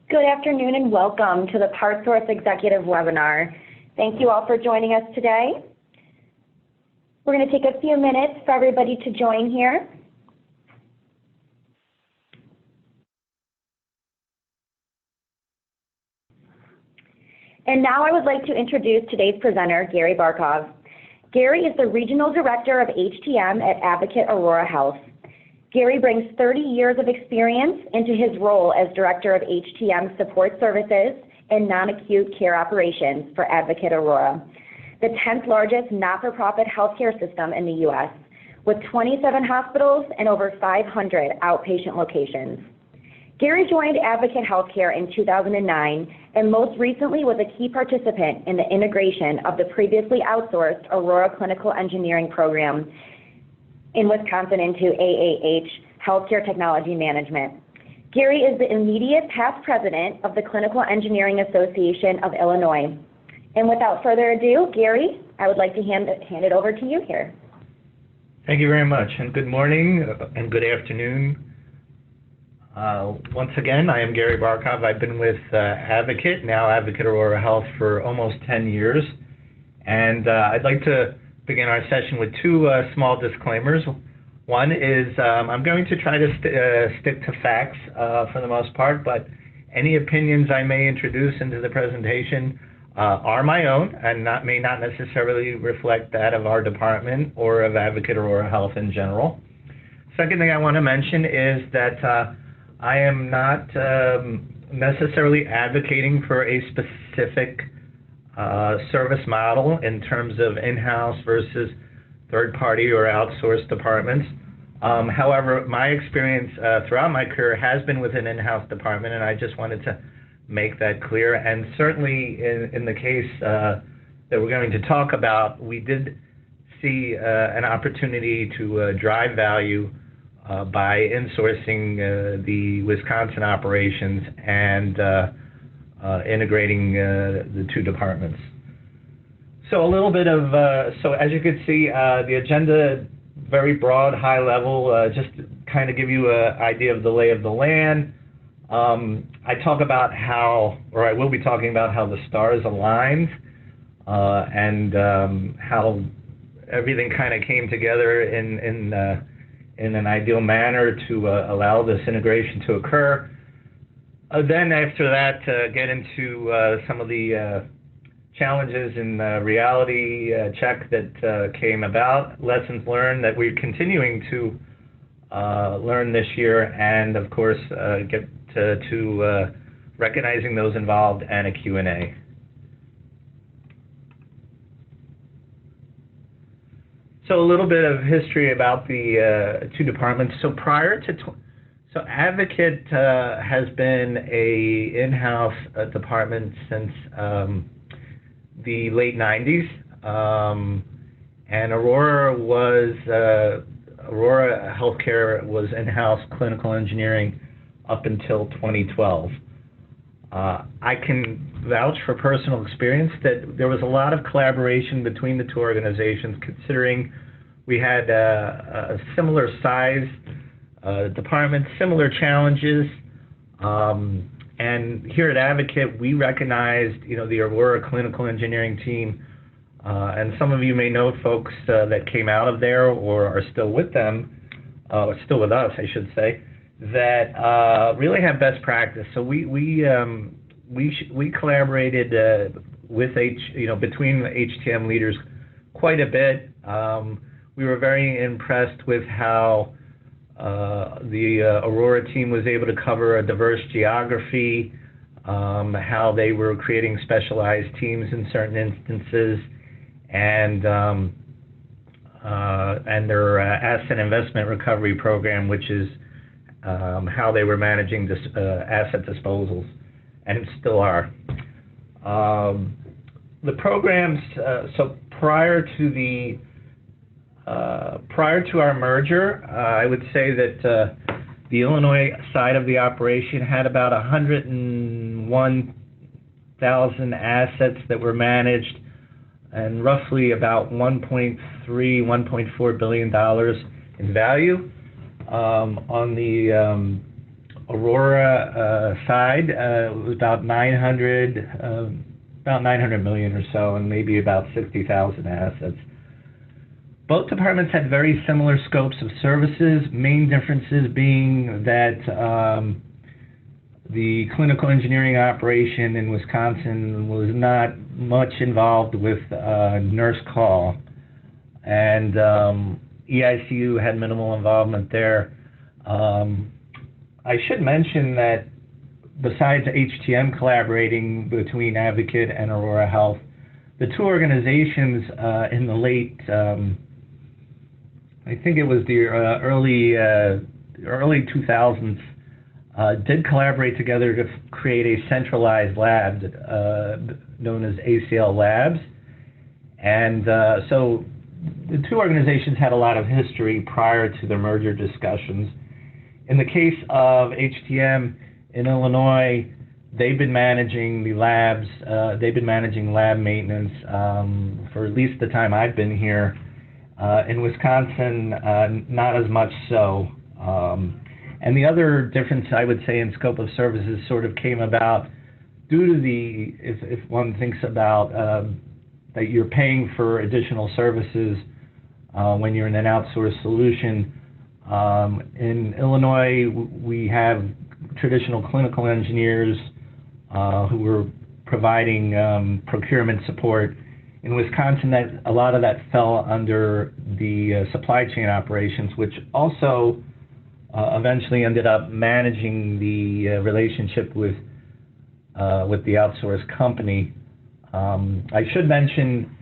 Good afternoon and welcome to the PartsSource Executive Webinar. Thank you all for joining us today. We're going to take a few minutes for everybody to join here. And now I would like to introduce today's presenter, Gary Barkov. Gary is the Regional Director of HTM at Advocate Aurora Health. Gary brings 30 years of experience into his role as Director of HTM Support Services and Non-Acute Care Operations for Advocate Aurora, the 10th largest not-for-profit healthcare system in the U.S., with 27 hospitals and over 500 outpatient locations. Gary joined Advocate Healthcare in 2009 and most recently was a key participant in the integration of the previously outsourced Aurora Clinical Engineering Program in Wisconsin into AAH Healthcare Technology Management. Gary is the immediate past president of the Clinical Engineering Association of Illinois. And without further ado, Gary, I would like to hand it over to you here. Thank you very much, and good morning and good afternoon. Once again, I am Gary Barkov. I've been with Advocate, now Advocate Aurora Health, for almost 10 years. And I'd like to begin our session with two small disclaimers. One is I'm going to try to stick to facts for the most part, but any opinions I may introduce into the presentation are my own and may not necessarily reflect that of our department or of Advocate Aurora Health in general. Second thing I want to mention is that I am not necessarily advocating for a specific service model in terms of in-house versus third-party or outsourced departments. However, my experience throughout my career has been with an in-house department, and I just wanted to make that clear. And certainly in the case that we're going to talk about, we did see an opportunity to drive value by insourcing the Wisconsin operations and integrating the two departments. So a little bit of, so as you can see, the agenda, very broad, high level, just to kind of give you an idea of the lay of the land. I talk about how, or I will be talking about how the stars aligned and how everything kind of came together in an ideal manner to allow this integration to occur. Then after that, get into some of the challenges in reality check that came about, lessons learned that we're continuing to learn this year, and of course get to recognizing those involved and a Q&A. So a little bit of history about the two departments. So prior to So Advocate has been a in-house department since the late 90s, and Aurora Healthcare was in-house clinical engineering up until 2012. I can vouch for personal experience that there was a lot of collaboration between the two organizations, considering we had a similar size department, similar challenges, and here at Advocate we recognized, the Aurora Clinical Engineering team, and some of you may know folks that came out of there or are still with them, still with us, I should say, that really have best practice. So we collaborated with between the HTM leaders quite a bit. We were very impressed with how the Aurora team was able to cover a diverse geography, how they were creating specialized teams in certain instances, and their asset investment recovery program, which is how they were managing this, asset disposals, and still are. The programs, so prior to our merger, I would say that the Illinois side of the operation had about 101,000 assets that were managed, and roughly about $1.4 billion in value. On Aurora side, it was about 900 million or so, and maybe about 60,000 assets. Both departments had very similar scopes of services, main differences being that the clinical engineering operation in Wisconsin was not much involved with nurse call, and EICU had minimal involvement there. I should mention that besides HTM collaborating between Advocate and Aurora Health, the two organizations in the late, I think it was the early 2000s, did collaborate together to create a centralized lab known as ACL Labs. And so the two organizations had a lot of history prior to the merger discussions. In the case of HTM in Illinois, they've been managing the labs, they've been managing lab maintenance for at least the time I've been here. In Wisconsin, not as much so. And the other difference, I would say, in scope of services sort of came about due to the, if one thinks about that you're paying for additional services when you're in an outsourced solution. In Illinois, we have traditional clinical engineers who were providing procurement support. In Wisconsin, a lot of that fell under the supply chain operations, which also eventually ended up managing the relationship with the outsourced company. I should mention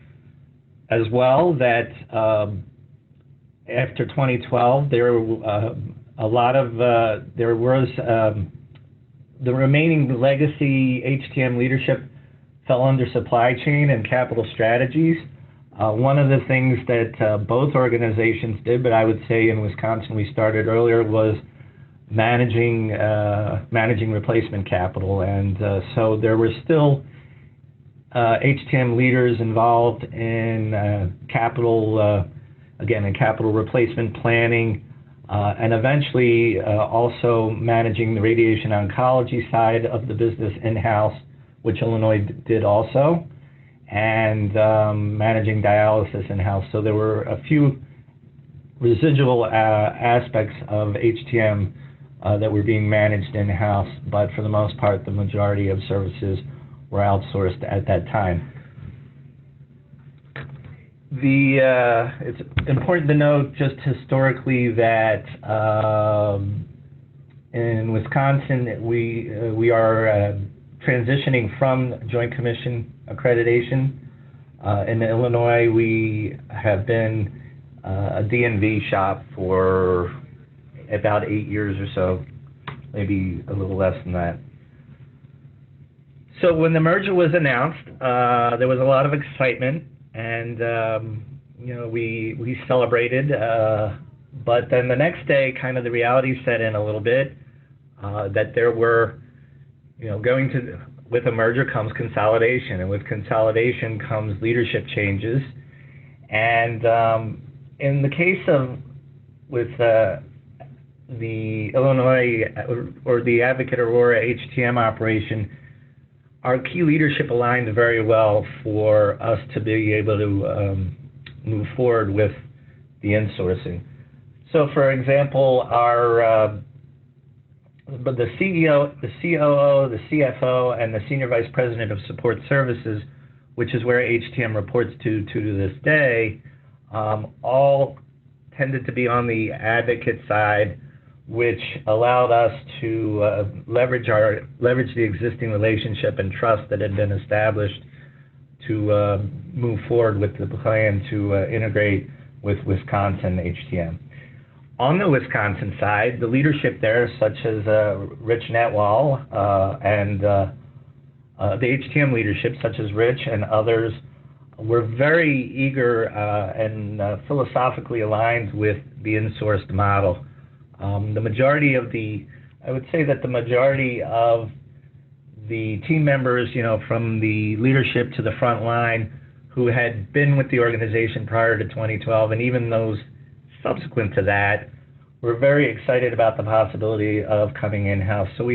as well that after 2012, there were the remaining legacy HTM leadership fell under supply chain and capital strategies. One of the things that both organizations did, but I would say in Wisconsin we started earlier, was managing replacement capital, and so there were still HTM leaders involved in capital replacement planning, and eventually also managing the radiation oncology side of the business in-house, which Illinois did also, and managing dialysis in-house. So there were a few residual aspects of HTM that were being managed in-house, but for the most part, the majority of services were outsourced at that time. It's important to note just historically that in Wisconsin we are transitioning from Joint Commission accreditation. In Illinois, we have been a DNV shop for about 8 years or so, maybe a little less than that. So when the merger was announced, there was a lot of excitement, and we celebrated. But then the next day, kind of the reality set in a little bit, that there were, with a merger comes consolidation, and with consolidation comes leadership changes. And in the case of with the Illinois or the Advocate Aurora HTM operation, our key leadership aligned very well for us to be able to move forward with the insourcing. So, for example, the CEO, the COO, the CFO, and the Senior Vice President of Support Services, which is where HTM reports to this day, all tended to be on the Advocate side, which allowed us to leverage the existing relationship and trust that had been established to move forward with the plan to integrate with Wisconsin HTM. On the Wisconsin side, the leadership there, such as Rich Netwall and the HTM leadership, such as Rich and others, were very eager and philosophically aligned with the insourced model. I would say that the majority of the team members, from the leadership to the front line, who had been with the organization prior to 2012, and even those subsequent to that, we're very excited about the possibility of coming in-house. So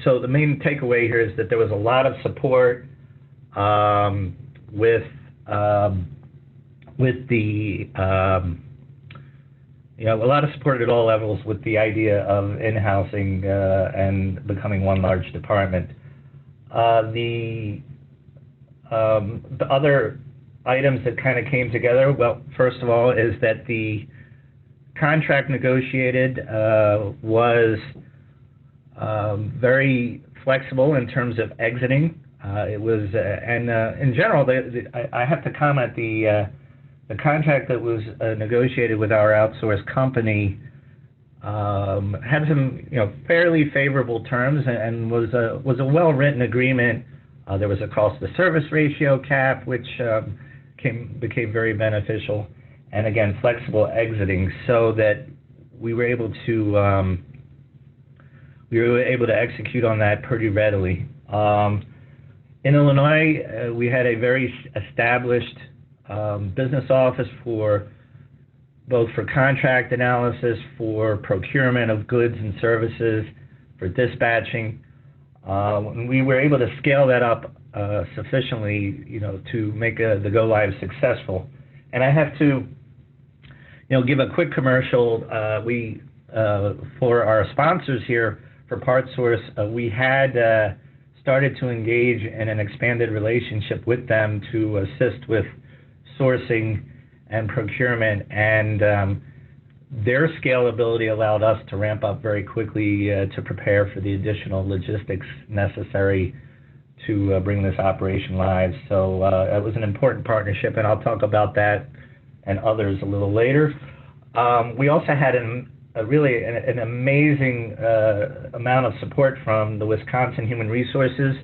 so the main takeaway here is that there was a lot of support with the a lot of support at all levels with the idea of in-housing and becoming one large department. The other items that kind of came together, well, first of all, is that the contract negotiated was very flexible in terms of exiting. It was, and in general, I have to comment, the contract that was negotiated with our outsource company had some, fairly favorable terms and was a well-written agreement. There was a cost-to-service ratio cap, which became very beneficial, and again, flexible exiting, so that we were able to execute on that pretty readily. In Illinois, we had a very established business office for contract analysis, for procurement of goods and services, for dispatching. We were able to scale that up sufficiently, to make the go live successful. And I have to, give a quick commercial. For our sponsors here for PartsSource, we had started to engage in an expanded relationship with them to assist with sourcing and procurement, and their scalability allowed us to ramp up very quickly to prepare for the additional logistics necessary to bring this operation live. So it was an important partnership, and I'll talk about that and others a little later. We also had really an amazing amount of support from the Wisconsin Human Resources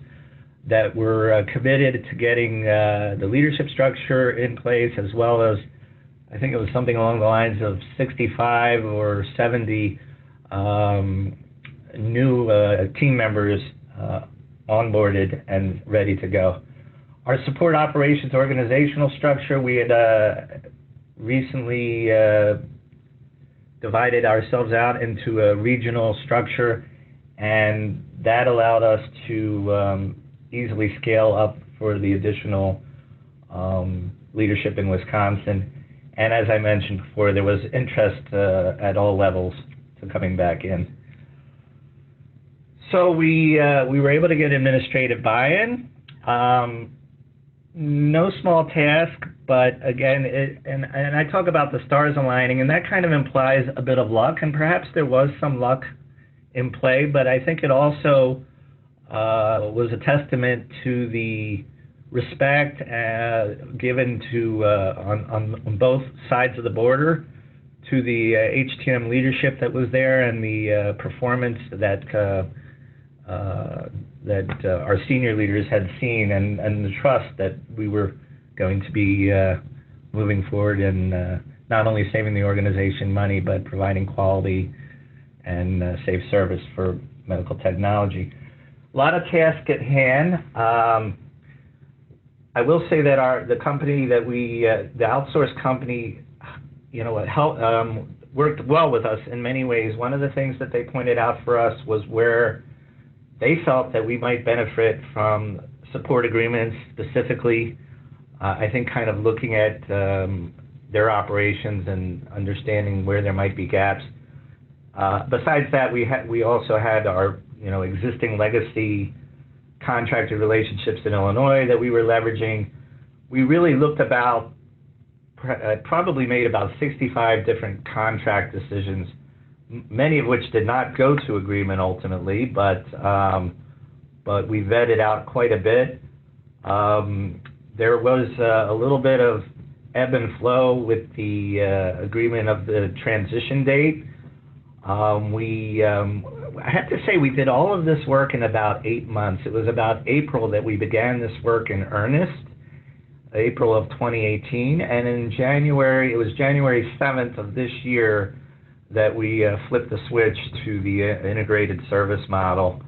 that were committed to getting the leadership structure in place, as well as, I think it was something along the lines of 65 or 70 new team members onboarded and ready to go. Our support operations organizational structure, we had recently divided ourselves out into a regional structure, and that allowed us to easily scale up for the additional leadership in Wisconsin. And as I mentioned before, there was interest at all levels to coming back in. So we were able to get administrative buy-in. No small task, but again, and I talk about the stars aligning, and that kind of implies a bit of luck, and perhaps there was some luck in play, but I think it also was a testament to the respect given to on both sides of the border to the HTM leadership that was there, and the performance that our senior leaders had seen, and the trust that we were going to be moving forward and not only saving the organization money, but providing quality and safe service for medical technology. A lot of tasks at hand. I will say that the company that the outsourced company, worked well with us in many ways. One of the things that they pointed out for us was where they felt that we might benefit from support agreements specifically. I think kind of looking at their operations and understanding where there might be gaps. Besides that, we also had our existing legacy contractor relationships in Illinois that we were leveraging. We really looked probably made about 65 different contract decisions, many of which did not go to agreement ultimately, but we vetted out quite a bit. There was a little bit of ebb and flow with the agreement of the transition date. I have to say we did all of this work in about 8 months. It was about April that we began this work in earnest, April of 2018, and in January, it was January 7th of this year that we flipped the switch to the integrated service model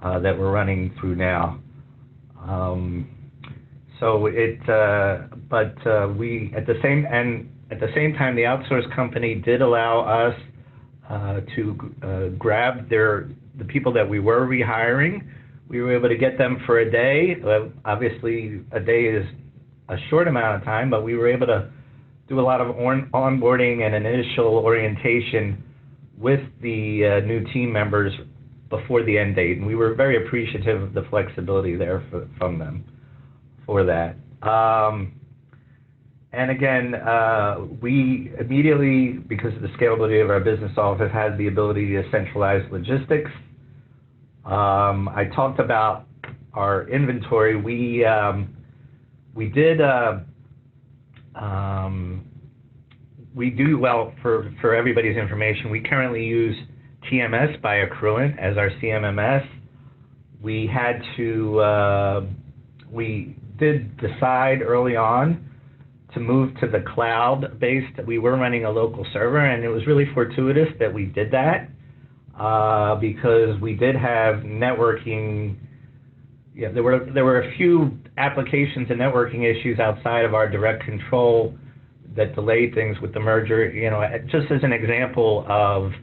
that we're running through now. We at the same time, the outsource company did allow us to grab the people that we were rehiring. We were able to get them for a day. Obviously, a day is a short amount of time, but we were able to do a lot of onboarding and initial orientation with the new team members before the end date, and we were very appreciative of the flexibility there from them for that. And again, we immediately, because of the scalability of our business office, had the ability to centralize logistics. I talked about our inventory. We do, well, for everybody's information, we currently use TMS by Accruent as our CMMS. We did decide early on to move to the cloud-based. We were running a local server, and it was really fortuitous that we did that because we did have networking. Yeah, there were a few applications and networking issues outside of our direct control that delayed things with the merger. You know, just as an example of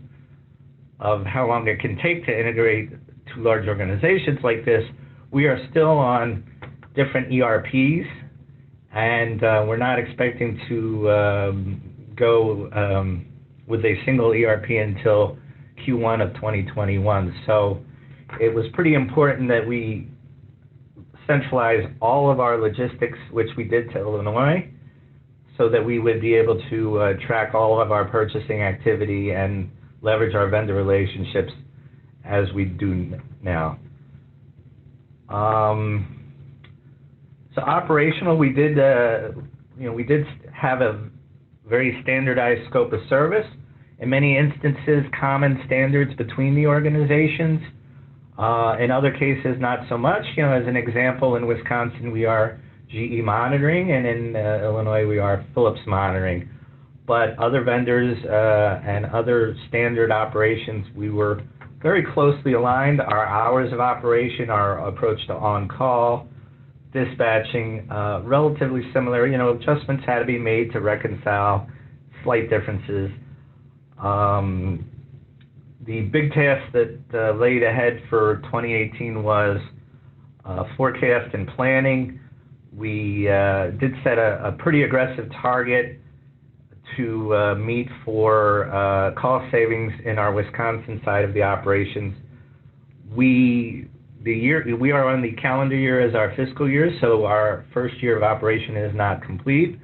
how long it can take to integrate two large organizations like this, we are still on different ERPs, and we're not expecting to go with a single ERP until Q1 of 2021. So it was pretty important that we centralize all of our logistics, which we did to Illinois, so that we would be able to track all of our purchasing activity and leverage our vendor relationships as we do now. So operational, we did have a very standardized scope of service. In many instances, common standards between the organizations. In other cases, not so much. You know, as an example, in Wisconsin, we are GE monitoring, and in Illinois, we are Philips monitoring. But other vendors and other standard operations, we were very closely aligned. Our hours of operation, our approach to on-call, dispatching, relatively similar. You know, adjustments had to be made to reconcile slight differences. The big task that laid ahead for 2018 was forecast and planning. We did set a pretty aggressive target to meet for cost savings in our Wisconsin side of the operations. We are on the calendar year as our fiscal year, so our first year of operation is not complete.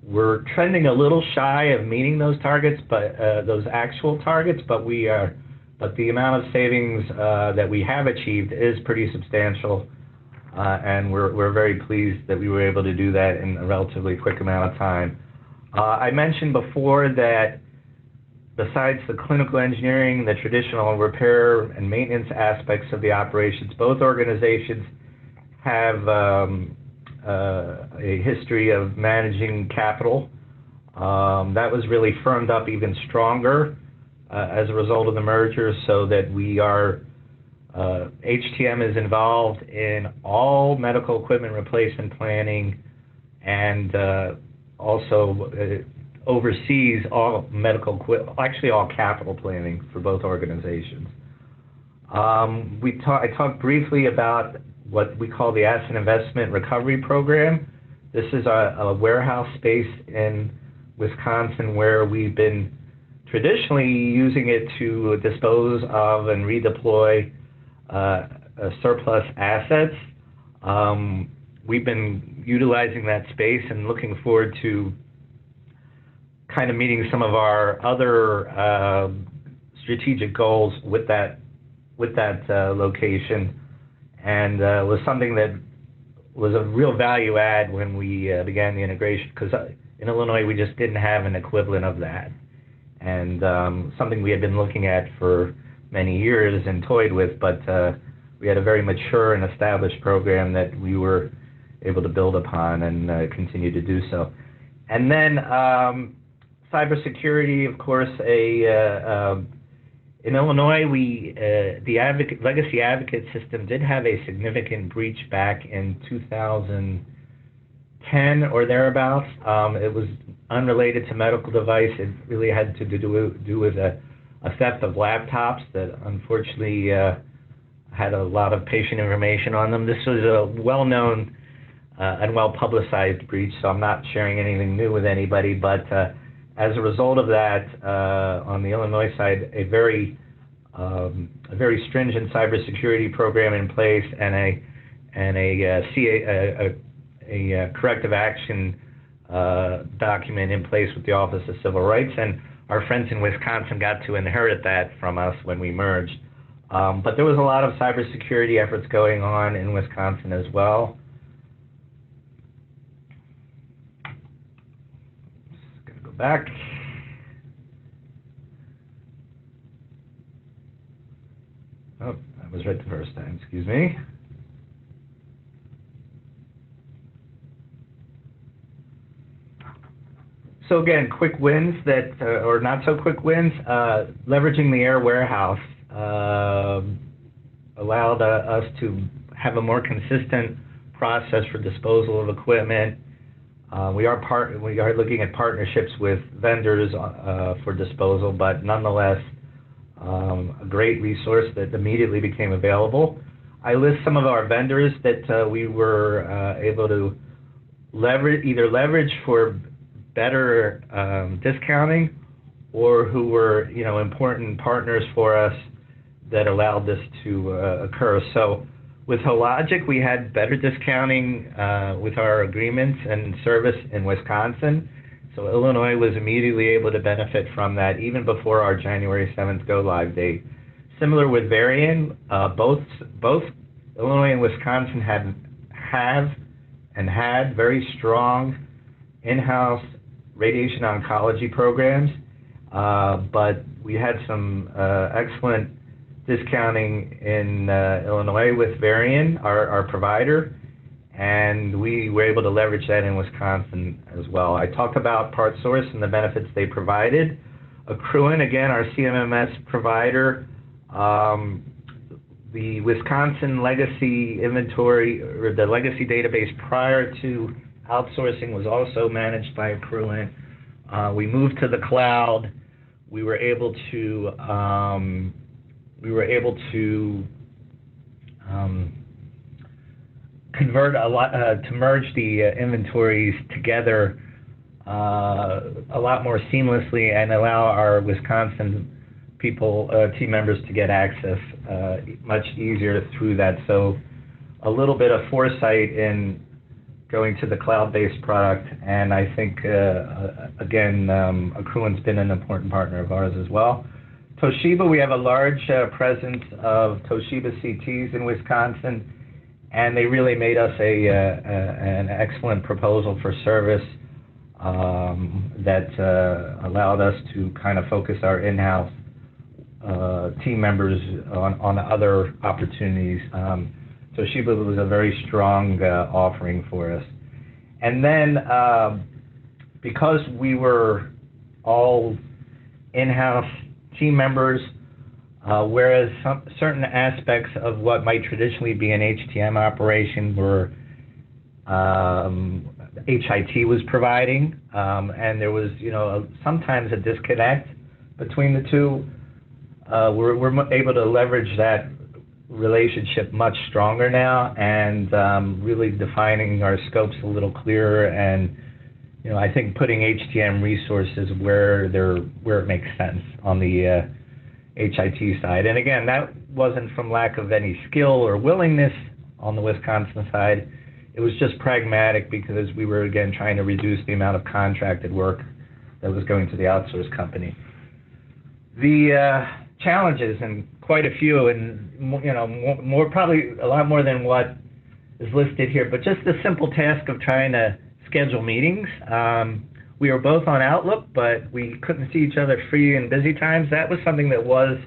We're trending a little shy of meeting those targets, but those actual targets. But the amount of savings that we have achieved is pretty substantial, and we're very pleased that we were able to do that in a relatively quick amount of time. I mentioned before that besides the clinical engineering, the traditional repair and maintenance aspects of the operations, both organizations have a history of managing capital. That was really firmed up even stronger as a result of the merger, so that we are, HTM is involved in all medical equipment replacement planning, and also oversees all all capital planning for both organizations. I talked briefly about what we call the Asset Investment Recovery Program. This is a warehouse space in Wisconsin where we've been traditionally using it to dispose of and redeploy surplus assets. We've been utilizing that space and looking forward to kind of meeting some of our other strategic goals with that location, and was something that was a real value add when we began the integration, because in Illinois we just didn't have an equivalent of that, and something we had been looking at for many years and toyed with, but we had a very mature and established program that we were able to build upon and continue to do so. And then cybersecurity, of course, in Illinois, the legacy Advocate system did have a significant breach back in 2010 or thereabouts. It was unrelated to medical device. It really had to do with a a theft of laptops that unfortunately had a lot of patient information on them. This was a well-known and well-publicized breach, so I'm not sharing anything new with anybody, but as a result of that, on the Illinois side, a very stringent cybersecurity program in place and a corrective action document in place with the Office of Civil Rights, and our friends in Wisconsin got to inherit that from us when we merged. But there was a lot of cybersecurity efforts going on in Wisconsin as well. Just gonna go back. Oh, I was right the first time, excuse me. So again, quick wins that, or not so quick wins, leveraging the air warehouse allowed us to have a more consistent process for disposal of equipment. We are looking at partnerships with vendors for disposal, but nonetheless, a great resource that immediately became available. I list some of our vendors that we were able to either leverage for better discounting, or who were important partners for us that allowed this to occur. So with Hologic, we had better discounting with our agreements and service in Wisconsin. So Illinois was immediately able to benefit from that even before our January 7th go live date. Similar with Varian, both Illinois and Wisconsin have had very strong in-house radiation oncology programs, but we had some excellent discounting in Illinois with Varian, our provider, and we were able to leverage that in Wisconsin as well. I talked about PartsSource and the benefits they provided. Accruent, again, our CMMS provider, the Wisconsin legacy inventory, or the legacy database prior to outsourcing, was also managed by Accruent. We moved to the cloud. We were able to convert a lot, to merge the inventories together a lot more seamlessly, and allow our Wisconsin team members to get access much easier through that. So a little bit of foresight in going to the cloud-based product, and I think, again, Accruent's been an important partner of ours as well. Toshiba, we have a large presence of Toshiba CTs in Wisconsin, and they really made us an excellent proposal for service that allowed us to kind of focus our in-house team members on other opportunities. Toshiba was a very strong offering for us. And then because we were all in-house team members, whereas certain aspects of what might traditionally be an HTM operation were HIT was providing, and there was sometimes a disconnect between the two. We're able to leverage that relationship much stronger now, and really defining our scopes a little clearer, and I think putting HTM resources where it makes sense on the HIT side. And again, that wasn't from lack of any skill or willingness on the Wisconsin side. It was just pragmatic, because we were again trying to reduce the amount of contracted work that was going to the outsource company. The challenges, and quite a few, and more probably a lot more than what is listed here, but just the simple task of trying to schedule meetings. We were both on Outlook, but we couldn't see each other free in busy times. That was something that was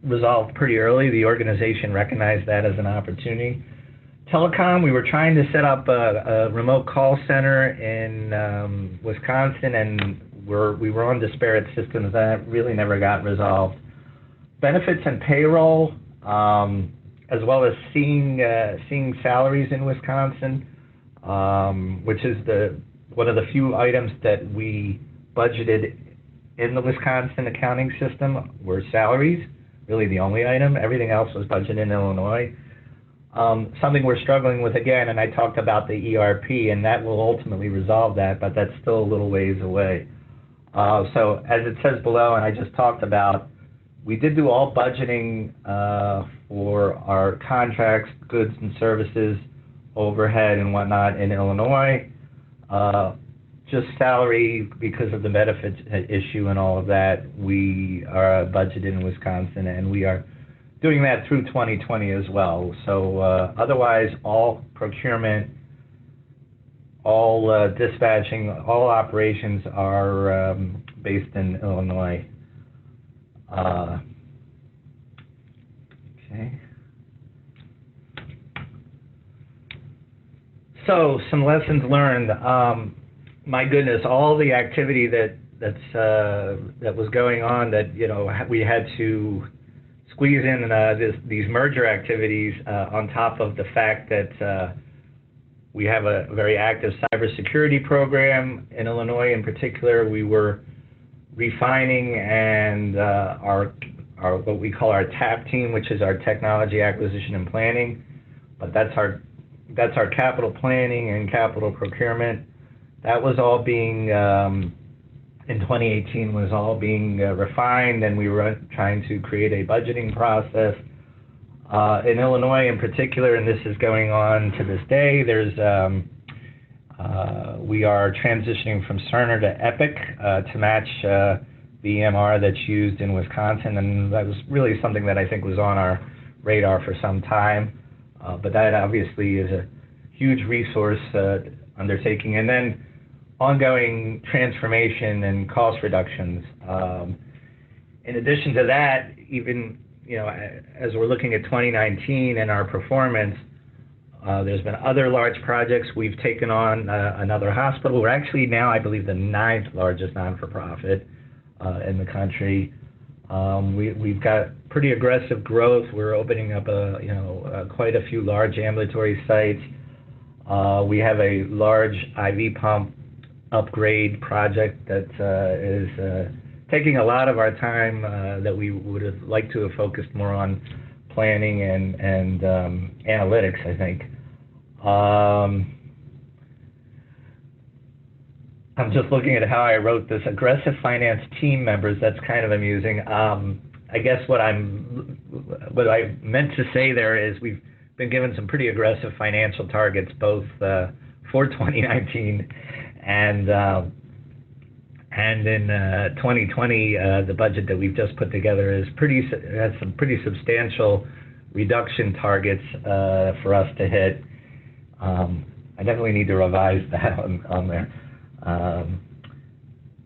resolved pretty early. The organization recognized that as an opportunity. Telecom, we were trying to set up a remote call center in Wisconsin, and we were on disparate systems. That really never got resolved. Benefits and payroll, as well as seeing salaries in Wisconsin, which is one of the few items that we budgeted in the Wisconsin accounting system were salaries, really the only item. Everything else was budgeted in Illinois. Something we're struggling with again, and I talked about the ERP, and that will ultimately resolve that, but that's still a little ways away. So as it says below, and I just talked about, we did do all budgeting for our contracts, goods and services, overhead and whatnot in Illinois. Just salary, because of the benefits issue and all of that, we are budgeted in Wisconsin, and we are doing that through 2020 as well. So otherwise, all procurement, all dispatching, all operations are based in Illinois. Okay. So some lessons learned. My goodness, all the activity that was going on, that we had to squeeze in these merger activities on top of the fact that we have a very active cybersecurity program in Illinois. In particular, we were refining and our what we call our TAP team, which is our technology acquisition and planning, but that's our capital planning and capital procurement. That was all being in 2018 was all being refined, and we were trying to create a budgeting process. In Illinois in particular, and this is going on to this day, we are transitioning from Cerner to Epic to match the EMR that's used in Wisconsin, and that was really something that I think was on our radar for some time, but that obviously is a huge resource undertaking. And then ongoing transformation and cost reductions. In addition to that, even as we're looking at 2019 and our performance, there's been other large projects. We've taken on another hospital. We're actually now, I believe, the 9th largest non-for-profit in the country. We've got pretty aggressive growth. We're opening up quite a few large ambulatory sites. We have a large IV pump upgrade project that is taking a lot of our time that we would have liked to have focused more on planning and analytics, I think. I'm just looking at how I wrote this. Aggressive finance team members, that's kind of amusing. I guess what I meant to say there is we've been given some pretty aggressive financial targets, both for 2019 and in 2020, the budget that we've just put together has some pretty substantial reduction targets for us to hit. I definitely need to revise that on there.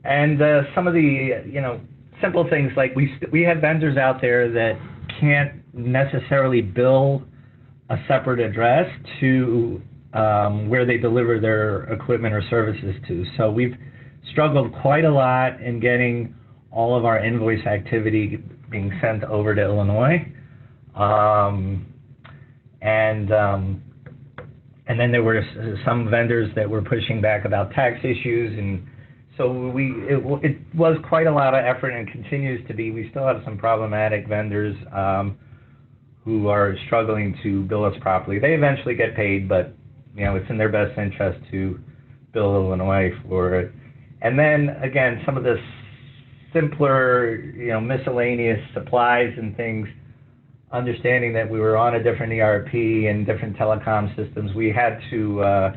And some of the simple things, like we have vendors out there that can't necessarily bill a separate address to where they deliver their equipment or services to. So we've struggled quite a lot in getting all of our invoice activity being sent over to Illinois. And then there were some vendors that were pushing back about tax issues, and so it was quite a lot of effort, and continues to be. We still have some problematic vendors who are struggling to bill us properly. They eventually get paid, but it's in their best interest to bill Illinois for it. And then again, some of the simpler, miscellaneous supplies and things, understanding that we were on a different ERP and different telecom systems, we had to,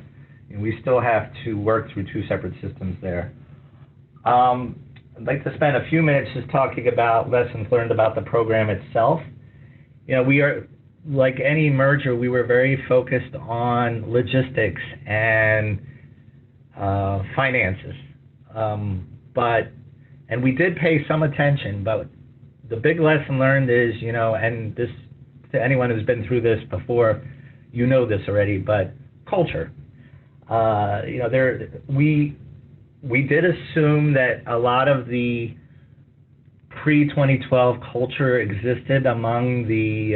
we still have to work through two separate systems there. I'd like to spend a few minutes just talking about lessons learned about the program itself. We are, like any merger, we were very focused on logistics and finances. And we did pay some attention, but the big lesson learned is, and this, to anyone who's been through this before, this already, but culture. We did assume that a lot of the pre-2012 culture existed among the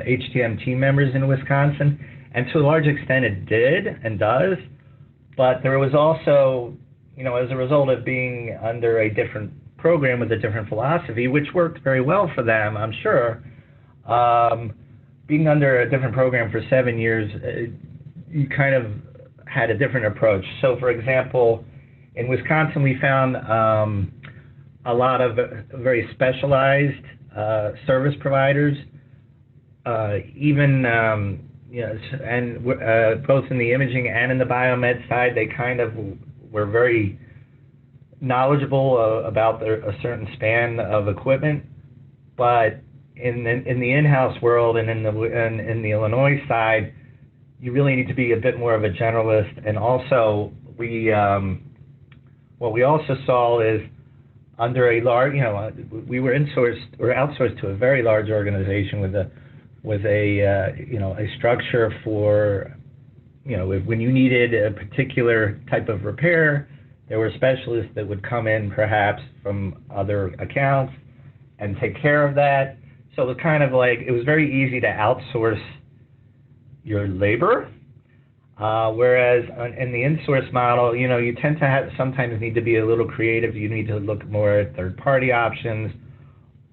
HTM team members in Wisconsin, and to a large extent it did and does, But there was also, as a result of being under a different program with a different philosophy, which worked very well for them, I'm sure, being under a different program for 7 years, you kind of had a different approach. So, for example, in Wisconsin, we found a lot of very specialized service providers, even and both in the imaging and in the biomed side, they kind of were very knowledgeable about a certain span of equipment. But in the in-house world and in the Illinois side, you really need to be a bit more of a generalist. And also, what we also saw is under a large, we were outsourced to a very large organization with a structure for, when you needed a particular type of repair, there were specialists that would come in perhaps from other accounts and take care of that. So it was kind of like, it was very easy to outsource your labor. Whereas in the insource model, you tend to sometimes need to be a little creative. You need to look more at third-party options.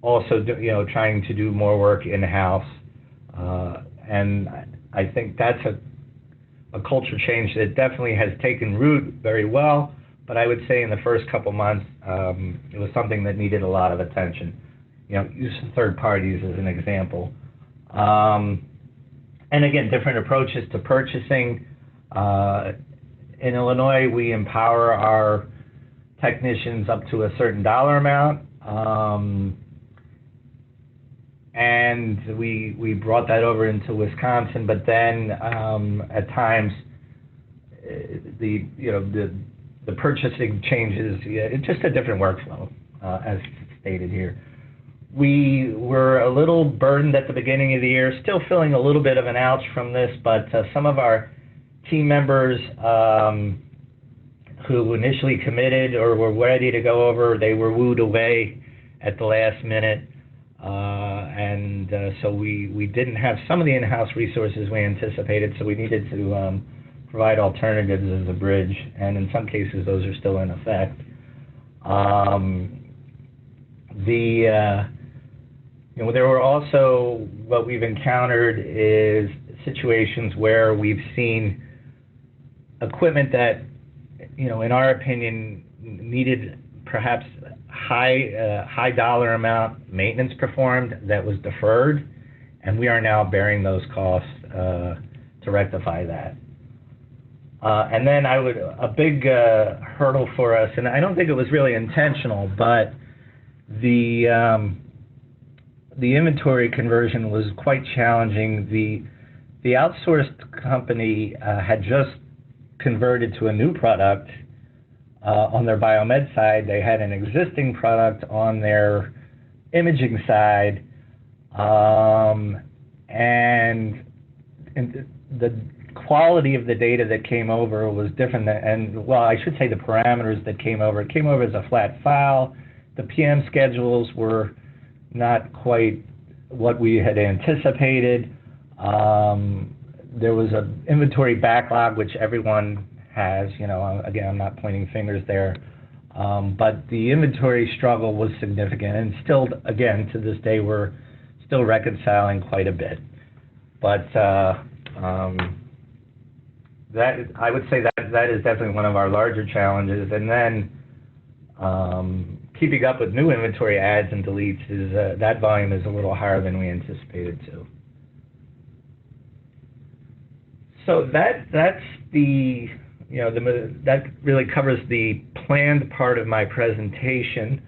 Also, trying to do more work in-house. And I think that's a culture change that definitely has taken root very well. But I would say in the first couple months, it was something that needed a lot of attention. Use of third parties as an example. And again, different approaches to purchasing. In Illinois, we empower our technicians up to a certain dollar amount. And we brought that over into Wisconsin, but then at times the purchasing changes. It's just a different workflow, as stated here. We were a little burdened at the beginning of the year, still feeling a little bit of an ouch from this, but some of our team members who initially committed or were ready to go over, they were wooed away at the last minute. And so we didn't have some of the in-house resources we anticipated, so we needed to provide alternatives as a bridge, and in some cases those are still in effect. There were also, what we've encountered is situations where we've seen equipment that, in our opinion, needed perhaps high dollar amount maintenance performed that was deferred, and we are now bearing those costs to rectify that. And then a big hurdle for us, and I don't think it was really intentional, but the inventory conversion was quite challenging. The outsourced company had just converted to a new product on their biomed side. They had an existing product on their imaging side, and the quality of the data that came over was different, I should say the parameters that came over. It came over as a flat file. The PM schedules were not quite what we had anticipated. There was an inventory backlog, which everyone has. Again, I'm not pointing fingers there. But the inventory struggle was significant, and still, again, to this day, we're still reconciling quite a bit. But that, I would say that is definitely one of our larger challenges. And then keeping up with new inventory adds and deletes is that volume is a little higher than we anticipated too. So that's the that really covers the planned part of my presentation.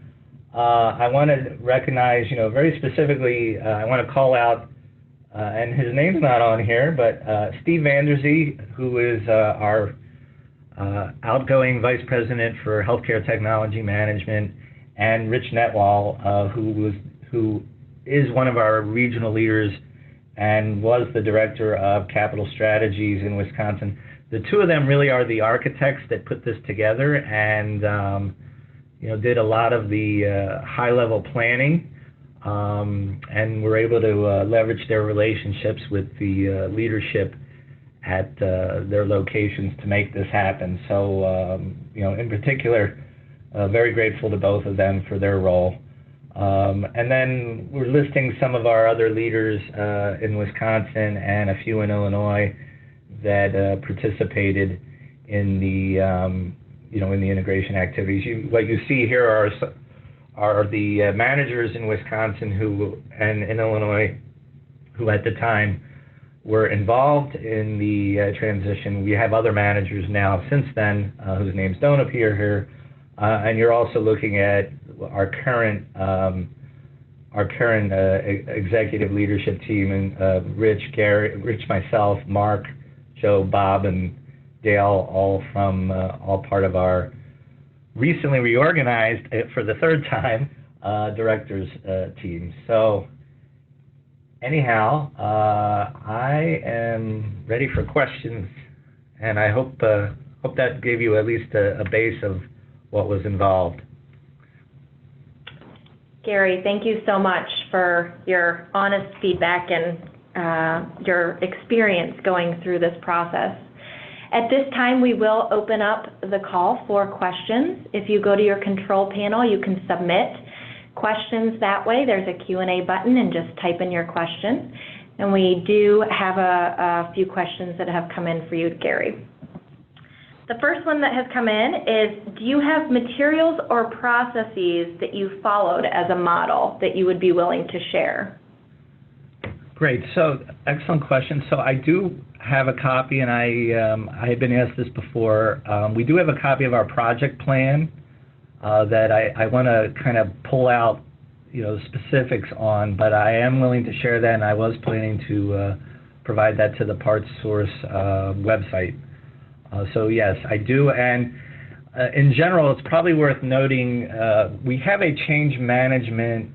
I want to recognize, very specifically, I want to call out, and his name's not on here, but Steve Vanderzee, who is our outgoing Vice President for Healthcare Technology Management, and Rich Netwall, who is one of our regional leaders and was the Director of Capital Strategies in Wisconsin. The two of them really are the architects that put this together and did a lot of the high-level planning, and were able to leverage their relationships with the leadership at their locations to make this happen. So, in particular, very grateful to both of them for their role. And then we're listing some of our other leaders in Wisconsin and a few in Illinois that participated in the in the integration activities. What you see here are the managers in Wisconsin and in Illinois who at the time were involved in the transition. We have other managers now since then whose names don't appear here, and you're also looking at our current executive leadership team, and Rich, myself, Mark, Joe, Bob, and Dale, all part of our recently reorganized for the third time directors team. So anyhow, I am ready for questions, and I hope that gave you at least a base of what was involved. Gary, thank you so much for your honest feedback and your experience going through this process. At this time, we will open up the call for questions. If you go to your control panel, you can submit questions that way. There's a Q&A button, and just type in your question. And we do have a few questions that have come in for you, Gary. The first one that has come in is, do you have materials or processes that you followed as a model that you would be willing to share? Great. So, excellent question. So I do have a copy, and I had been asked this before. We do have a copy of our project plan that I want to kind of pull out, specifics on, but I am willing to share that, and I was planning to provide that to the PartsSource website. So yes, I do, and in general, it's probably worth noting we have a change management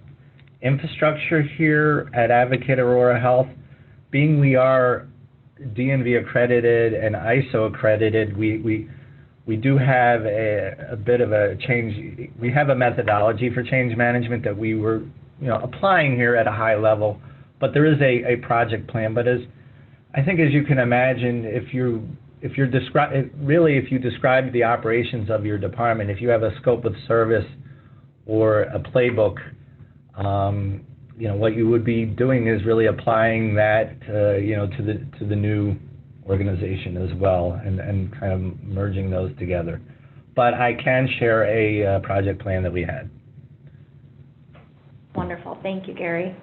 infrastructure here at Advocate Aurora Health. Being we are DNV accredited and ISO accredited, we do have a bit of a change. We have a methodology for change management that we were applying here at a high level, but there is a project plan. But as you can imagine, if you describe the operations of your department, if you have a scope of service or a playbook, what you would be doing is really applying that, to the new organization as well, and kind of merging those together. But I can share a project plan that we had. Wonderful. Thank you, Gary.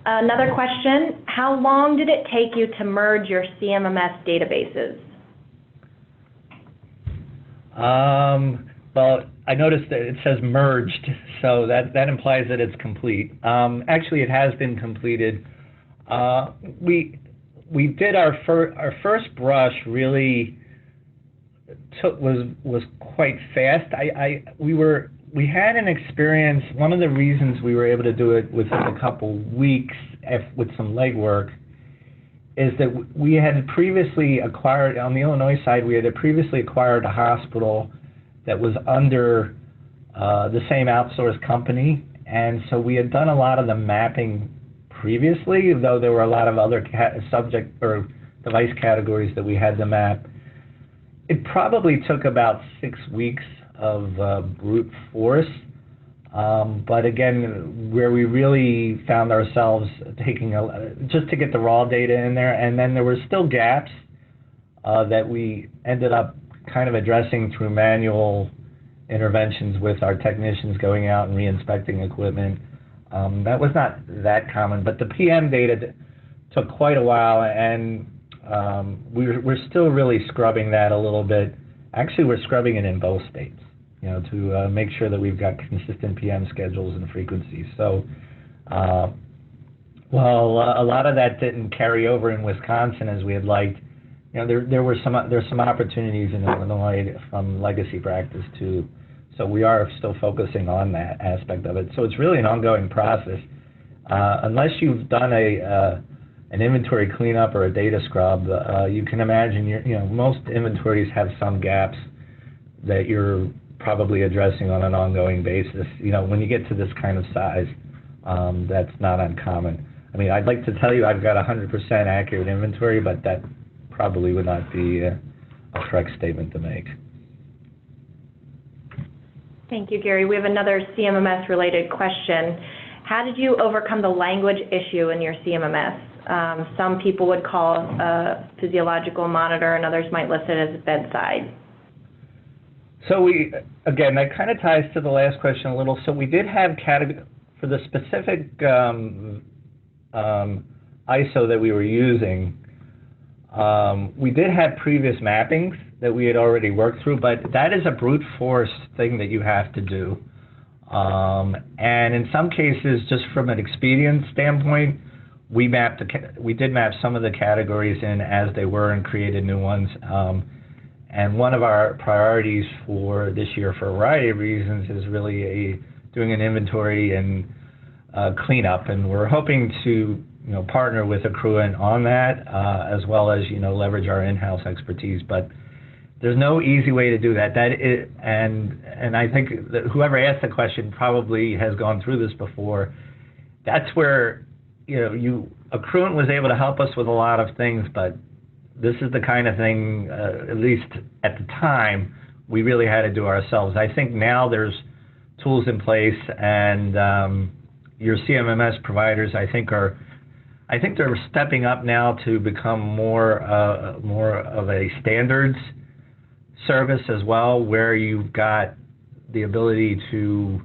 Another question, how long did it take you to merge your CMMS databases? Well, I noticed that it says merged, so that implies that it's complete. Actually, it has been completed. We did our first brush really was quite fast. We had an experience. One of the reasons we were able to do it within a couple weeks with some legwork is that we had previously acquired, on the Illinois side, we had previously acquired a hospital that was under the same outsourced company, and so we had done a lot of the mapping previously, though there were a lot of other subject or device categories that we had to map. It probably took about 6 weeks of brute force, but again, where we really found ourselves taking just to get the raw data in there, and then there were still gaps that we ended up kind of addressing through manual interventions with our technicians going out and re-inspecting equipment. That was not that common, but the PM data took quite a while, and we're still really scrubbing that a little bit. Actually, we're scrubbing it in both states, to make sure that we've got consistent PM schedules and frequencies. So, while a lot of that didn't carry over in Wisconsin as we had liked, there's some opportunities in Illinois from legacy practice too. So we are still focusing on that aspect of it. So it's really an ongoing process. Unless you've done an inventory cleanup or a data scrub, you can imagine most inventories have some gaps that you're probably addressing on an ongoing basis. When you get to this kind of size, that's not uncommon. I mean, I'd like to tell you I've got 100% accurate inventory, but that probably would not be a correct statement to make. Thank you, Gary. We have another CMMS-related question. How did you overcome the language issue in your CMMS? Some people would call a physiological monitor, and others might list it as bedside. So again, that kind of ties to the last question a little. So we did have for the specific ISO that we were using, we did have previous mappings that we had already worked through, but that is a brute force thing that you have to do. And in some cases, just from an expedience standpoint, we did map some of the categories in as they were and created new ones. And one of our priorities for this year, for a variety of reasons, is really doing an inventory and cleanup, and we're hoping to partner with Accruent on that, as well as leverage our in-house expertise. But there's no easy way to do that. And I think that whoever asked the question probably has gone through this before. That's where Accruent was able to help us with a lot of things, but this is the kind of thing, at least at the time, we really had to do ourselves. I think now there's tools in place, and your CMMS providers, I think they're stepping up now to become more of a standards service as well, where you've got the ability to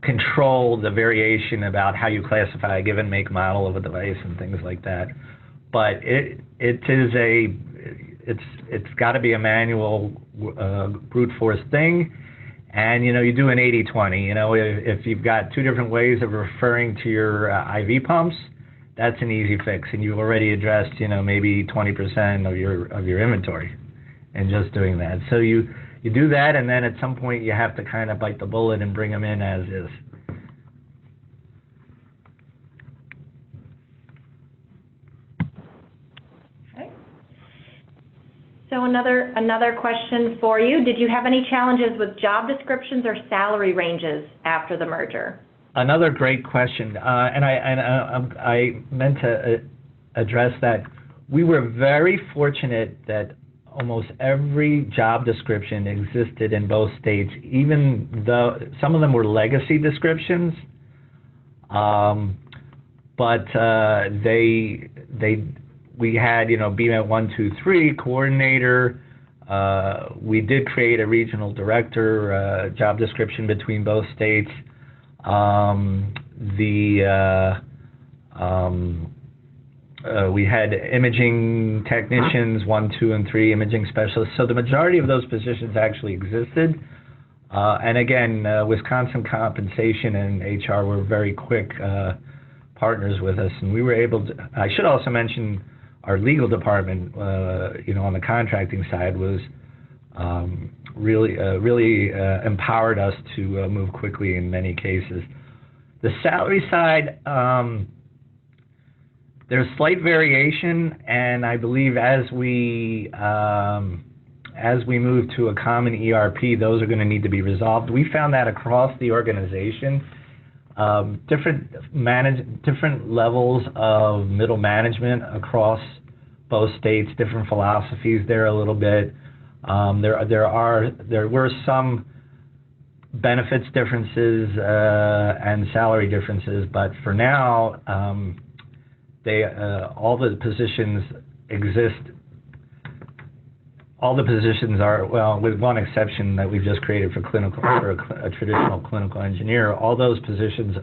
control the variation about how you classify a given make, model of a device and things like that. But it's got to be a manual brute force thing, and you do an 80-20. If you've got two different ways of referring to your IV pumps, that's an easy fix, and you've already addressed maybe 20% of your inventory, and just doing that. So you do that, and then at some point you have to kind of bite the bullet and bring them in as is. Okay. So another question for you. Did you have any challenges with job descriptions or salary ranges after the merger? Another great question, and I meant to address that. We were very fortunate that almost every job description existed in both states, even though some of them were legacy descriptions. But we had BMET 1, 2, 3 coordinator. We did create a regional director job description between both states. We had imaging technicians, 1, 2, and 3 imaging specialists. So the majority of those positions actually existed. And again, Wisconsin Compensation and HR were very quick partners with us, and we were able to. I should also mention our legal department, on the contracting side, was really empowered us to move quickly in many cases. The salary side, there's slight variation, and I believe as we move to a common ERP, those are going to need to be resolved. We found that across the organization, different levels of middle management across both states, different philosophies there a little bit. There were some benefits differences and salary differences, but for now, all the positions exist. All the positions are, well, with one exception that we've just created for a traditional clinical engineer. All those positions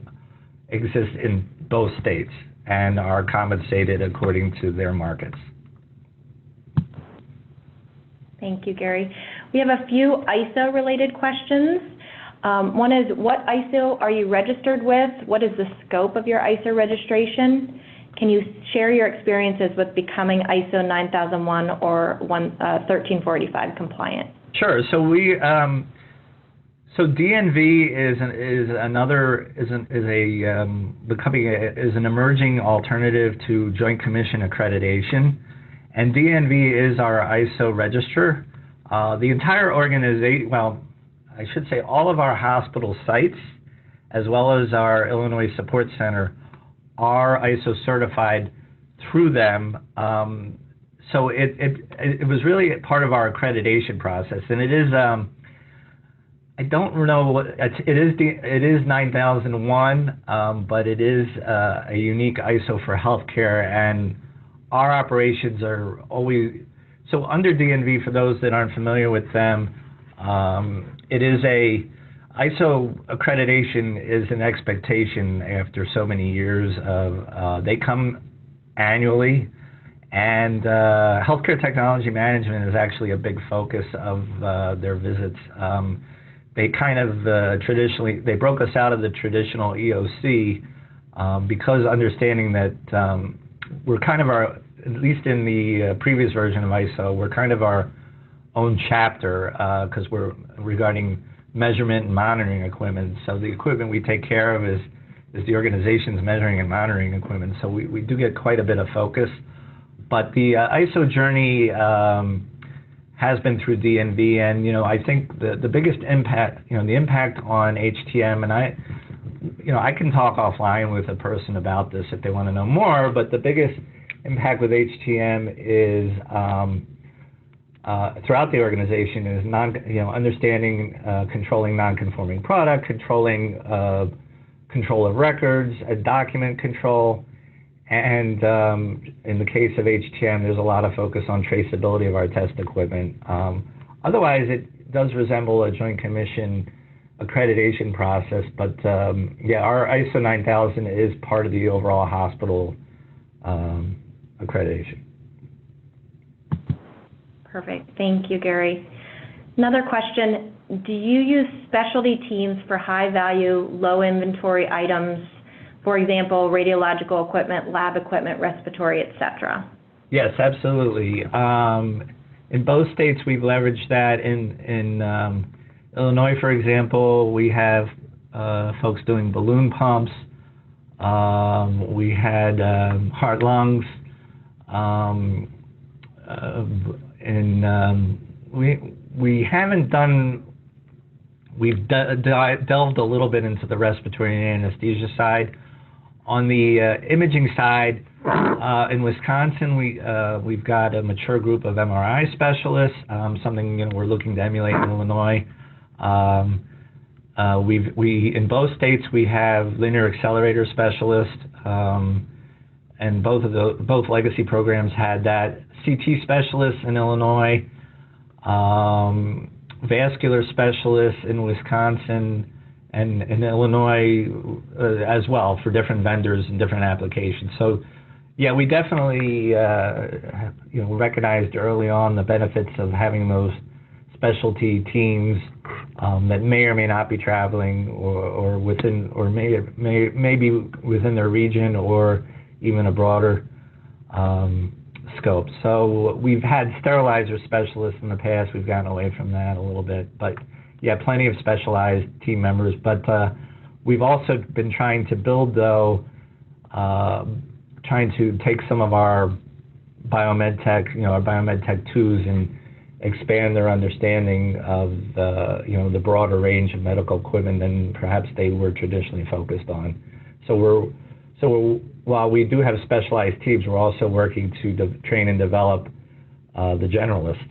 exist in both states and are compensated according to their markets. Thank you, Gary. We have a few ISO-related questions. One is, what ISO are you registered with? What is the scope of your ISO registration? Can you share your experiences with becoming ISO 9001 or 13485 compliant? Sure. So DNV is an emerging alternative to Joint Commission accreditation, and DNV is our ISO registrar. The entire organization, well, I should say all of our hospital sites, as well as our Illinois Support Center, are ISO certified through them. So it was really part of our accreditation process, and it is I don't know what it is 9001, but it is a unique ISO for healthcare, and our operations are always so under DNV. For those that aren't familiar with them, it is a ISO accreditation is an expectation after so many years of they come annually. And healthcare technology management is actually a big focus of their visits. They kind of traditionally, they broke us out of the traditional EOC because understanding that we're kind of our, at least in the previous version of ISO, we're kind of our own chapter because we're regarding measurement and monitoring equipment. So the equipment we take care of is the organization's measuring and monitoring equipment. So we do get quite a bit of focus. But the ISO journey has been through DNV, and I think the biggest impact, the impact on HTM, and I can talk offline with a person about this if they want to know more. But the biggest impact with HTM is throughout the organization is understanding, controlling non-conforming product, controlling control of records, document control. And in the case of HTM, there's a lot of focus on traceability of our test equipment. Otherwise, it does resemble a Joint Commission accreditation process, but yeah, our ISO 9000 is part of the overall hospital accreditation. Perfect. Thank you, Gary. Another question, do you use specialty teams for high-value, low-inventory items? For example, radiological equipment, lab equipment, respiratory, et cetera. Yes, absolutely. In both states, we've leveraged that. In Illinois, for example, we have folks doing balloon pumps. We had heart lungs. We haven't done. We've delved a little bit into the respiratory and anesthesia side. On the imaging side, in Wisconsin, we've got a mature group of MRI specialists, something we're looking to emulate in Illinois. In both states we have linear accelerator specialists, and both legacy programs had that. CT specialists in Illinois, vascular specialists in Wisconsin, and in Illinois as well for different vendors and different applications. So, yeah, we definitely recognized early on the benefits of having those specialty teams that may or may not be traveling or within, or maybe within their region or even a broader scope. So we've had sterilizer specialists in the past. We've gotten away from that a little bit, but yeah, plenty of specialized team members. But we've also been trying to build, though, trying to take some of our biomed tech, our biomed tech 2s and expand their understanding of the broader range of medical equipment than perhaps they were traditionally focused on. So while we do have specialized teams, we're also working to train and develop the generalists.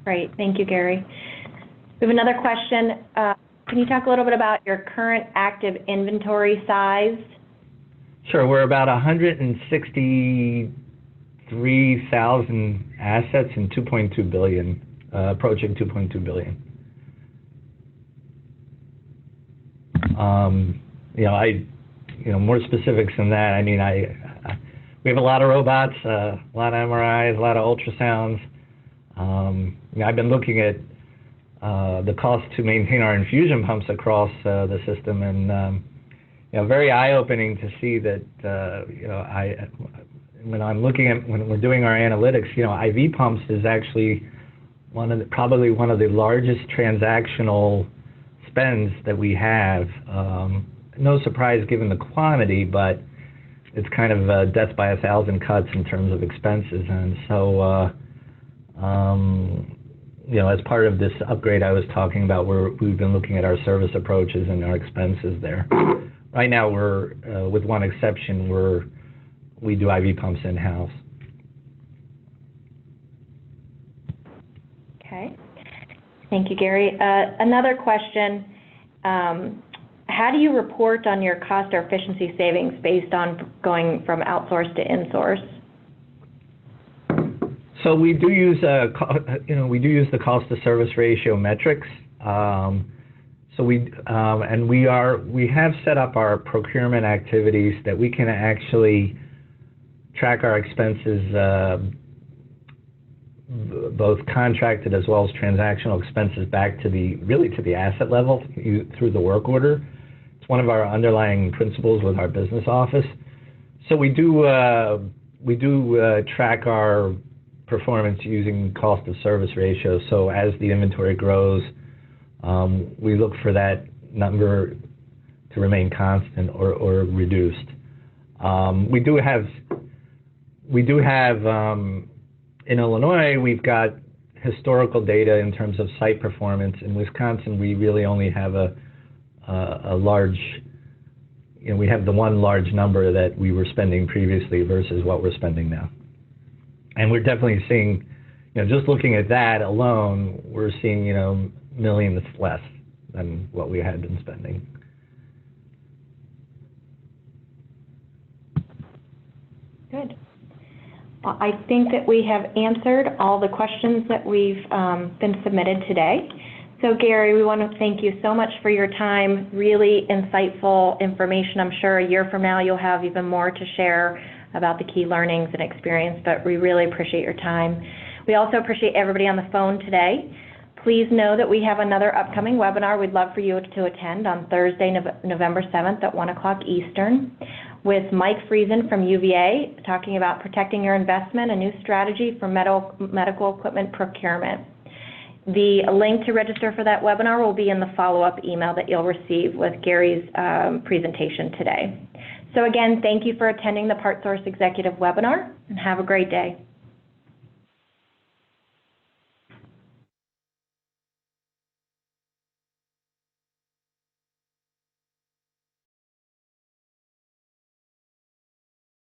Great, thank you, Gary. We have another question. Can you talk a little bit about your current active inventory size? Sure, we're about 163,000 assets and 2.2 billion, approaching 2.2 billion. More specifics than that. I mean, we have a lot of robots, a lot of MRIs, a lot of ultrasounds. I've been looking at the cost to maintain our infusion pumps across the system, and very eye-opening to see that when we're doing our analytics, IV pumps is actually probably one of the largest transactional spends that we have. No surprise given the quantity, but it's kind of death by 1,000 cuts in terms of expenses, and so as part of this upgrade I was talking about, we've been looking at our service approaches and our expenses there. Right now, we're, with one exception, we do IV pumps in-house. Okay. Thank you, Gary. Another question, how do you report on your cost or efficiency savings based on going from outsource to insource? So we do use the cost to service ratio metrics. So we have set up our procurement activities that we can actually track our expenses, both contracted as well as transactional expenses, back to the asset level through the work order. It's one of our underlying principles with our business office. So we do track our performance using cost of service ratio. So as the inventory grows, we look for that number to remain constant or reduced. We do have in Illinois, we've got historical data in terms of site performance. In Wisconsin, we really only have a large, we have the one large number that we were spending previously versus what we're spending now. And we're definitely seeing, just looking at that alone, we're seeing, millions less than what we had been spending. Good. Well, I think that we have answered all the questions that we've been submitted today. So Gary, we want to thank you so much for your time, really insightful information. I'm sure a year from now you'll have even more to share about the key learnings and experience, but we really appreciate your time. We also appreciate everybody on the phone today. Please know that we have another upcoming webinar we'd love for you to attend on Thursday, November 7th at 1 o'clock Eastern with Mike Friesen from UVA talking about protecting your investment, a new strategy for medical equipment procurement. The link to register for that webinar will be in the follow-up email that you'll receive with Gary's presentation today. So again, thank you for attending the PartsSource Executive Webinar, and have a great day.